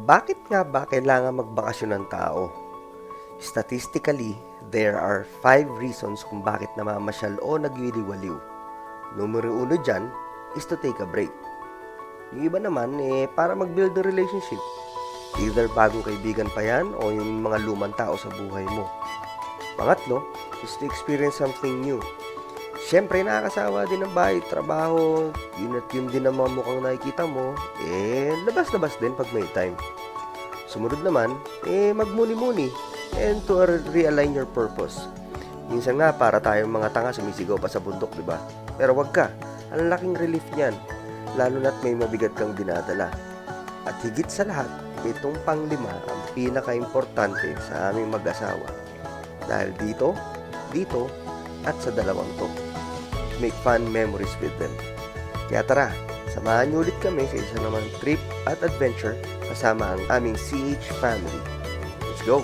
Bakit nga ba kailangan magbakasyon ng tao? Statistically, there are 5 reasons kung bakit namamasyal o nagwiliwaliw. Numero 1 dyan is to take a break. Yung iba naman, para mag-build a relationship. Either bagong kaibigan pa yan o yung mga lumang tao sa buhay mo. Pangatlo is to experience something new. Siyempre, nakakasawa din ng bahay, trabaho, yun at yun din ang mga mukhang nakikita mo, labas-labas din pag may time. Sumunod naman, magmuni-muni and to realign your purpose. Minsan nga, para tayong mga tanga sumisigaw pa sa bundok, di ba? Pero wag ka, ang laking relief niyan, lalo na't may mabigat kang dinadala. At higit sa lahat, itong pang-5 ang pinaka-importante sa aming mag-asawa. Dahil dito, at sa dalawang to. Make fun memories with them. Kaya tara, samahan niyo ulit kami sa isa namang trip at adventure kasama ang aming CH family. Let's go!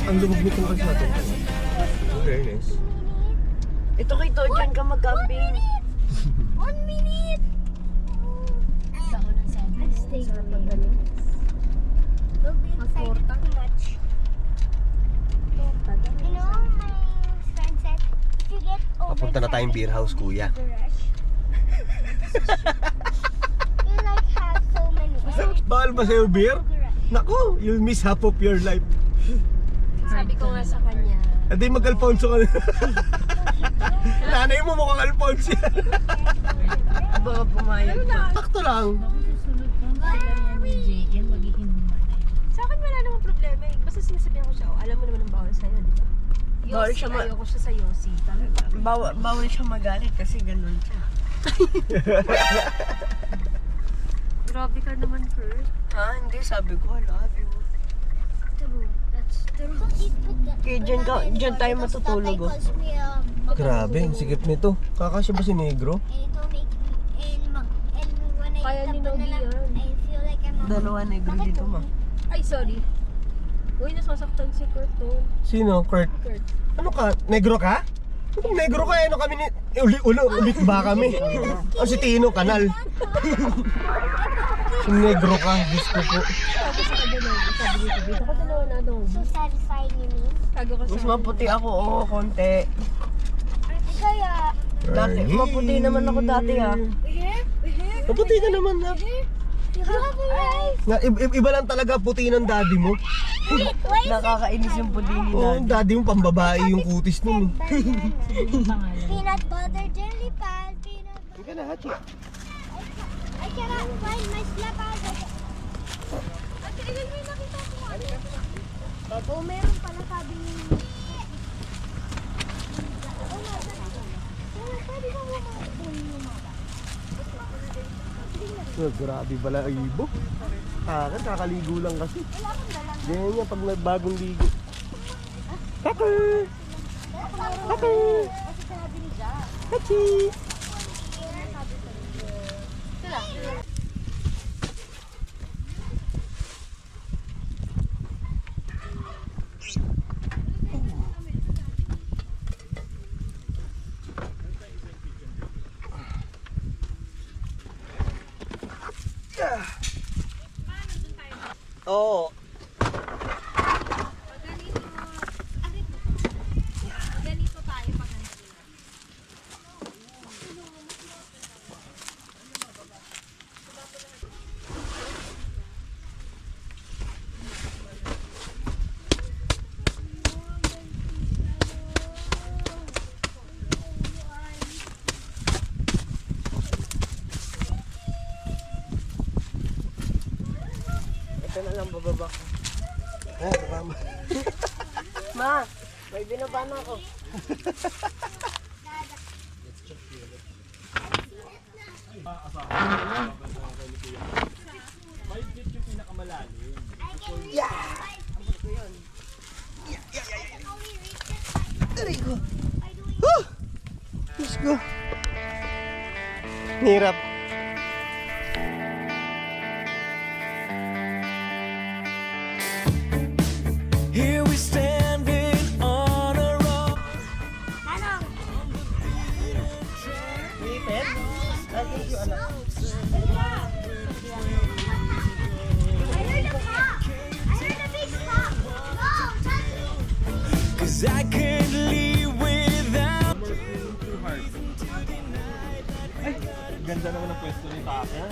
Ang lumog nitong kasi natin. Very nice. Ito kay Tojan ka mag-camping. 1 minute! Dako ng sabi. I'll stay Sarap with pag you. ganun. Don't be excited too much. You know, my friend said, if you get Papunta na tayong beer house, kuya. the rush, you like have so many energy. Bawal ba sa'yo beer? Naku, you'll miss half of your life. Sabi ko nga sa kanya. Hindi mag-Alfonso ka na. Nanay mo mukhang Alfonso yan. Baka pumayag pa. Sakto lang. Sa akin wala namang problema eh. Basta sinasabihan ko siya, alam mo naman ang bawal sa'yo, di ba? Bawal Yossi, siya ayoko siya sa Yossi talaga. Bawal siya magalit kasi ganun siya. Grabe ka naman, Kurt. Ha? Hindi, sabi ko, I love you. True. That's true. Okay, dyan tayo matutulog, oh. Grabe, ang sikip nito. Kakasya ba si Negro? Kaya ni Nobi yan. I feel like I'm Dalawa negro dito, ma. Ay, sorry. Uy, nasasaktan si Kurt doon. Sino? Kurt? Kurt. Ano ka? Negro ka? Kung negro ka, ano kami ni... Ulit ba kami? O si Tino, kanal. Si Negro ka, Diyos ko po. Sabi sa kanya Nobi. Sabi niya, dito ko dalawa na Nobi. so satisfying, you mean? Tago ka Mas sa maputi ako, oo, konti. Kaya, Dati, maputi naman ako dati, ha. Maputi ka naman na. you have a life. Iba lang talaga puti ng daddy mo. Wait, Nakakainis yung puti ni Oo, Dad. daddy mo pambabae yung kutis nun. peanut butter jelly pal, peanut butter. Ika na, Hachi. I cannot find my slipper. Ate, ilan may nakita ko ano? Oh, meron pala sabi ni... Oh, nasa na. Pwede ba lumaba? Grabe pala ang ibo. Akin, kakaligo lang kasi. Wala akong dalang. Ganyan yan pag nagbagong ligo. Hachi! Hachi! Kasi sabi ni Ja. Hachi! Sila. Oo. Ganito tayo pag ganito. Ito na lang bababa ko. Ah, tama. Ma, may binaba na ako. Let's go. Hirap. Here we standing on a rock. Manong! Lipit? I think you anak. I heard a pop! I heard a big pop! Whoa! That's Cause I can't live without. Ganda naman ang pwesto ni Taka.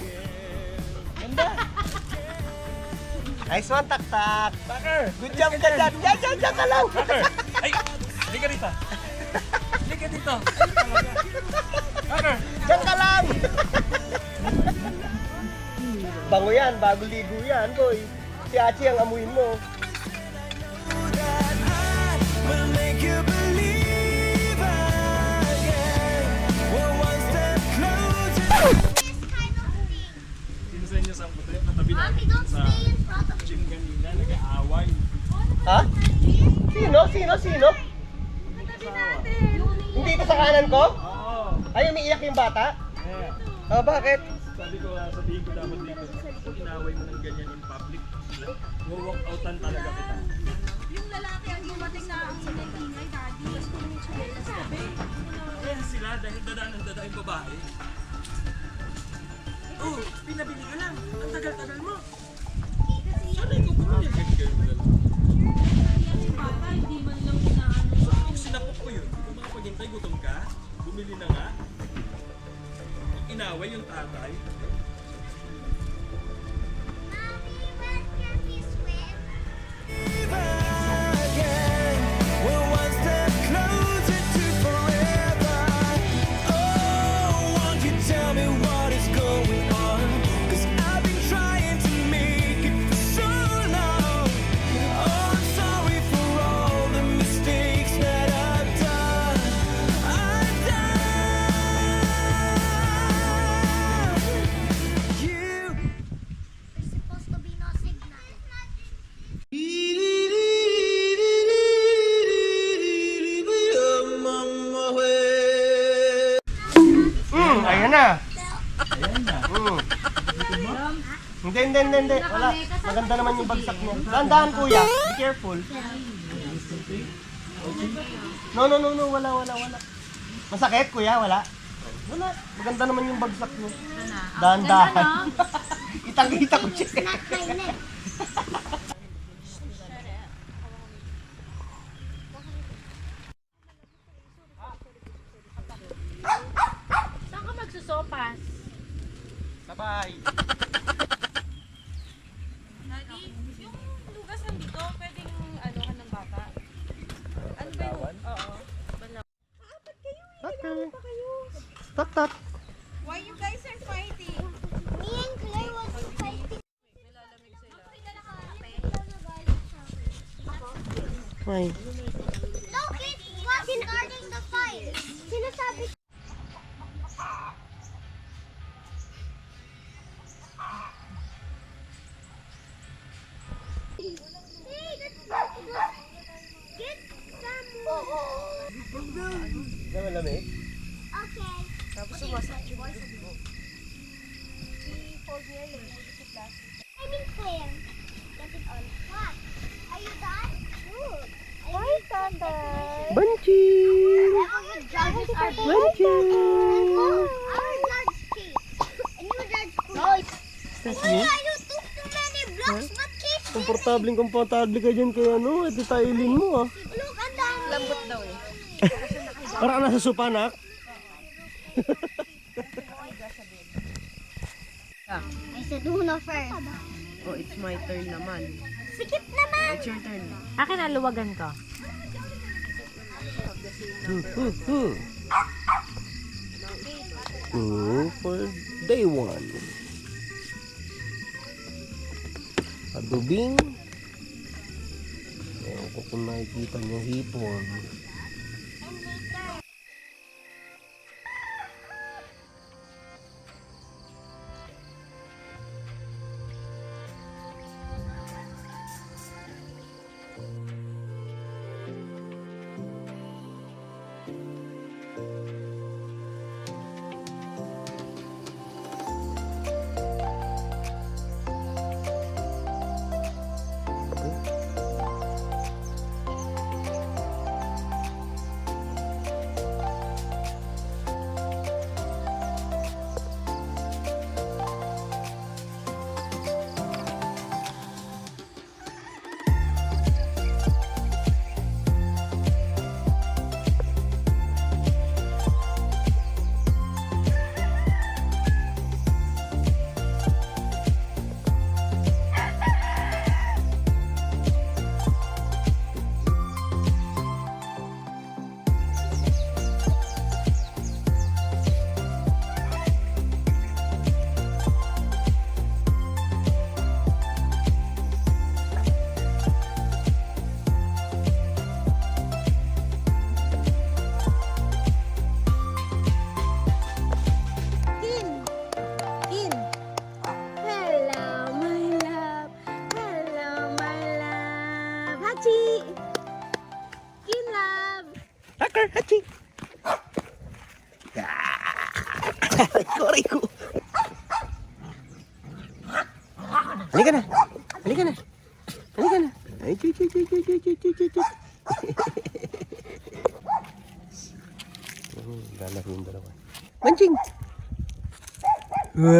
Ganda. Nice one, tak-tak. Tucker. Good job ka dyan. Diyan ka lang. Ay! Hindi ka dito! Hindi ka dito! Diyan ka lang. Bango yan, bago ligo yan, boy. Si Achi ang amuin mo. That I will make you believe again. We're one step closer. this kind of thing. Sino sa inyo sa puti? Natabi namin Mommy, don't sa stay in front of gym kanina, nag-aaway. Ha? Sino? Hindi ka sa kanan ko? Oo! Ay, umiiyak yung bata? Eh, Oh, bakit? sabi ko, sabihin ko dapat dito, kung inaway mo ng ganyan in public, walk outan talaga kita. Yung lalaki ang dumating na ang sinay, daddy. Tapos kung yung chile sa tabi. Kaya sila, dahil dadaan yung babae. Oh, pinabili ka lang. Ang tagal-tagal mo. Sana ikaw bumili. Yung bata, hindi man lang inaano. So, kung sinapok ko yun, kung makapaghintay, gutom ka, bumili na nga. Inaway yung tatay. Mommy, when can we swim? Again. We're one step closer to forever. Oh, won't you tell me what is going on? 'Cause I've been trying to make it for so long. Oh, I'm sorry for all the mistakes that I've done. You. There's supposed to be no signal. Ayan na. Hindi. Wala. Maganda naman yung bagsak niya. Dahan-dahan, kuya. Be careful. No. Wala. Masakit, kuya? Wala? Wala. Maganda naman yung bagsak niya. Dahan-dahan. Itang-kita ko siya. Not my neck. Saan ka magsusopas? Bye-bye. Daddy, yung lugas nandito, pwedeng anuhan ng bata. Ano ba yung... Oo. Apat kayo eh. Okay. Pa kayo. Tak. Why you guys are fighting? Me and Claire was fighting. Ay. Look, it was starting the fight. Sinasabi Hey, get some more. Di malamig? Okay. Tapos sumasak yung I mean Claire. Get it on. What? Are you done? Good. Why Thunder? Banchi! Judges are Banchi! Our judge Kate. And you judge Chloe. That's Oh, me? yeah, you took too many blocks, but Kate Komportable ka dyan kay ano, detailin mo ah. Look, ang dami. Lambot daw eh. Parang nasa supanak. I said, Una first. Oh, it's my turn naman. Sikip naman. It's your turn. Akin na, luwagan ko. For day 1. Adubing. Ewan ko kung nakikita niyo hipon. Hello, my love. Hello, my love. Hachi. Kin love. Hacker, hachi! Sorry ko. Halika na. Halika na. Halika na. Ay, chuy, chuy, chuy, chuy, chuy, chuy, chuy, chuy. Lalaro yung dalawa. Manching! Wow!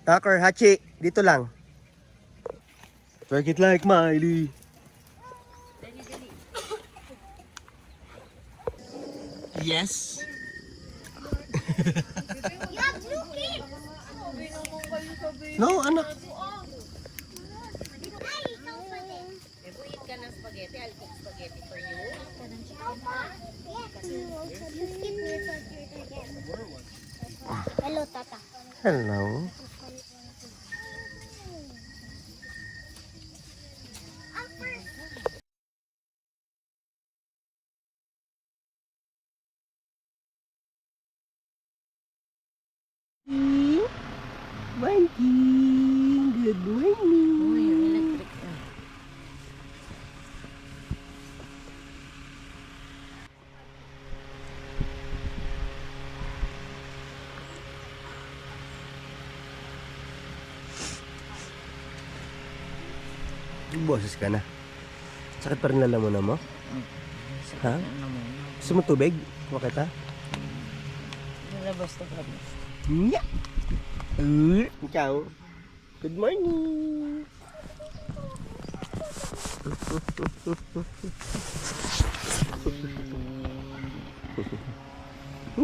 Hacker, hachi, dito lang. Twerk it like Miley. Yes. You have two kids. No, anak. Ay, ikaw pa din. Eat ka ng spaghetti. I'll cook spaghetti for you. Ikaw pa? Yes. You skip me for your again. Hello, Tata. Hello. Ang first. Manching, good morning. Uy, yung electric na. Boses ka na. Sakit pa rin lalamunan mo? Ha? Gusto mo tubig? Makita? Nalabas na kami. Nya! Ciao. Good morning.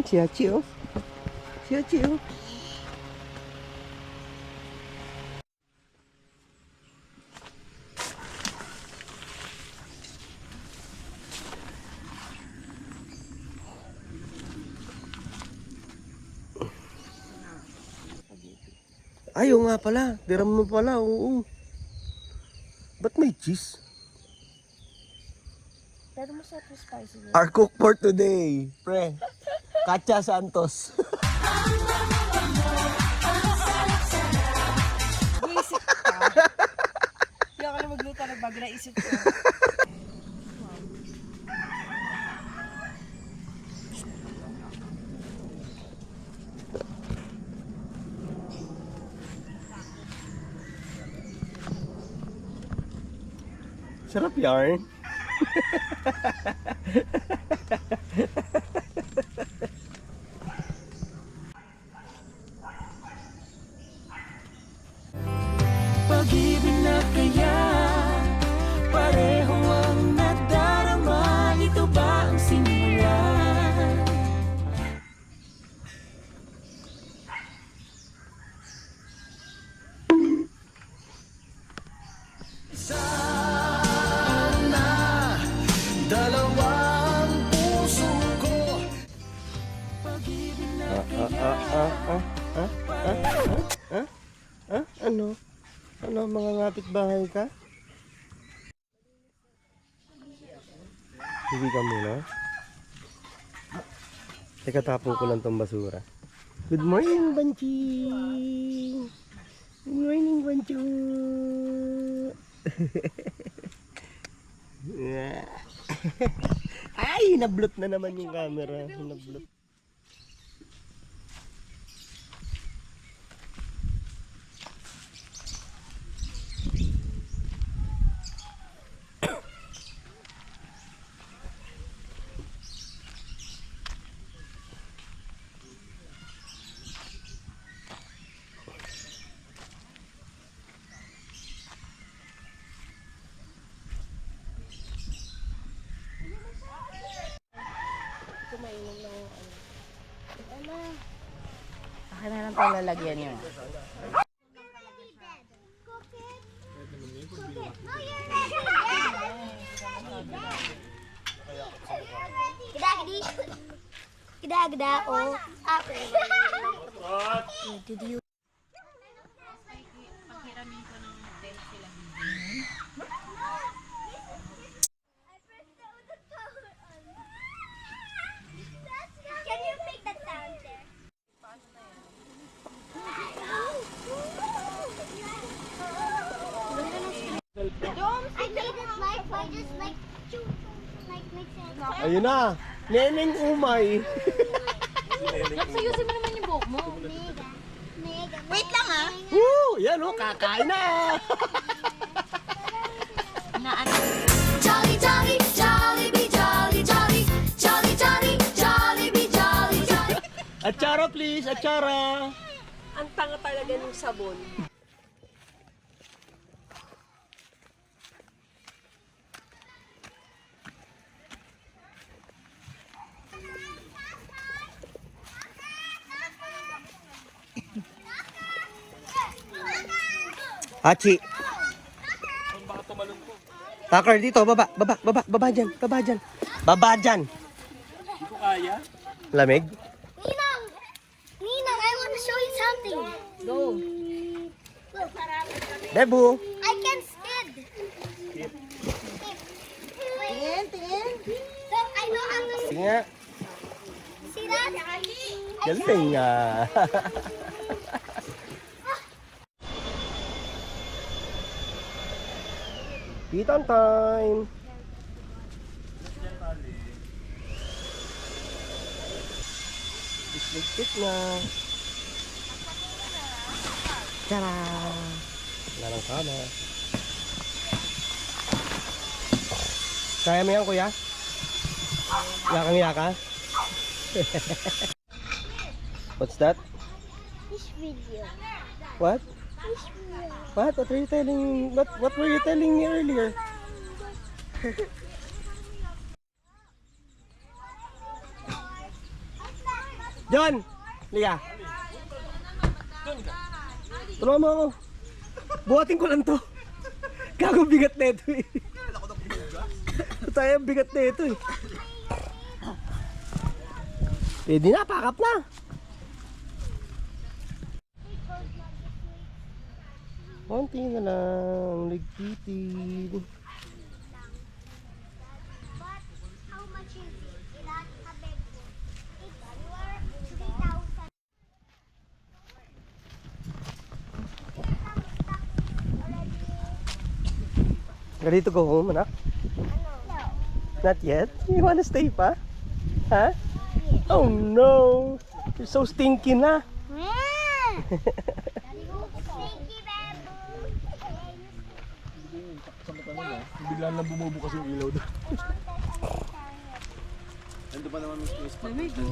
Siya chill. Siya chill. Ayaw nga pala. Diram mo pala. Oo. Ba't may cheese? Pero masarap yung spicy niya. Our cook for today. Pre. Katya Santos. Naisip ka? Hindi ako na magluto. Nagbago na isip ko. Sarap yarn. Ha? Ano? Ano, mga ngapit bahay ka? Hindi ka muna. Teka, tapong ko lang tong basura. Good morning, Banchi! Good morning, Bancho! Ay, nablot na naman yung camera. Nablot. Akin na lang pang lalagyan niyo. Cook it. Cook it. No, you're ready. Gida-gidi. Gida-gida. Oh. Did you? Paghiramin ko ng hotel sila. Can you make that sound there? I made it like I just like choo, like makes it. Ayun na! Neneng umay! Ayusin mo naman yung buhok mo. Mega. Mega. Wait lang ah. Woo! Yan o, kakain na! Jolly, jolly, jolly, be jolly, jolly, jolly, jolly, jolly, be jolly, jolly. Atsara please, atsara! Ang tanga talaga ng sabon. Hachi! Tucker, dito, baba dyan, baba dyan. Hindi ko kaya. Lamig? Ninang! Ninang, I want to show you something. Go. Look. Debu! I can skid. Tingin, tingin. Look, I know how to Sige nga, see that. galing nga. Piton time! Bisligpit na. Tara! Wala lang kama. Kaya mo yan, kuya? Yakang-yaka? What's that? Fish video. What? Fish video. What? What were you telling? What were you telling me earlier? John! Liga! Tulungan mo ako. Buhatin ko lang to. Gago bigat na ito eh. Tayo bigat na ito eh. Pwede na, pakap na. Konti na lang, ligpitin. But how much is it? Ilan a big one? It's worth 3,000. Ready to go home, anak? Not yet? You wanna stay pa? Huh? Oh no! You're so stinky na. Stinky bamboo. Bigla lang bumubukas yung ilaw doon.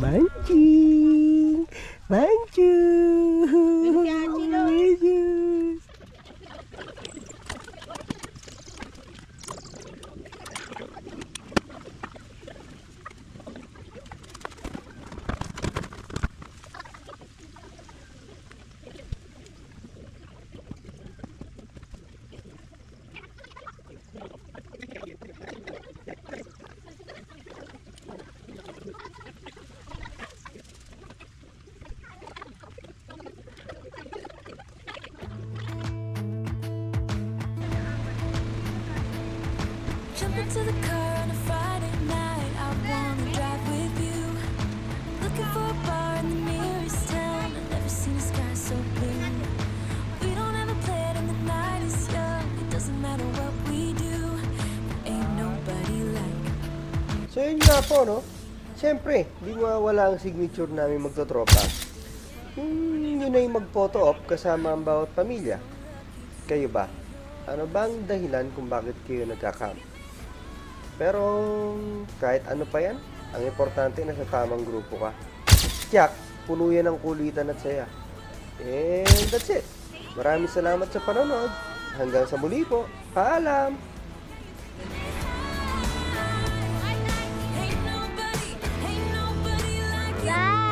Banching! Banching! to the car on a Friday night. I wanna drive with you. Looking for a bar in the nearest town. I've never seen a sky so blue. We don't ever play it and the night is young. It doesn't matter what we do. Ain't nobody like. So yun nga po, no? Siyempre, di mawawala ang signature namin magtotropa. Yun ay mag-photo op kasama ang bawat pamilya. Kayo ba? Ano ba ang dahilan kung bakit kayo nagka-camp? Pero kahit ano pa yan, ang importante na sa tamang grupo ka. Tiyak, puno yan ng kulitan at saya. And that's it. Maraming salamat sa panonood. Hanggang sa muli po. Paalam! Ain't nobody like you. Bye!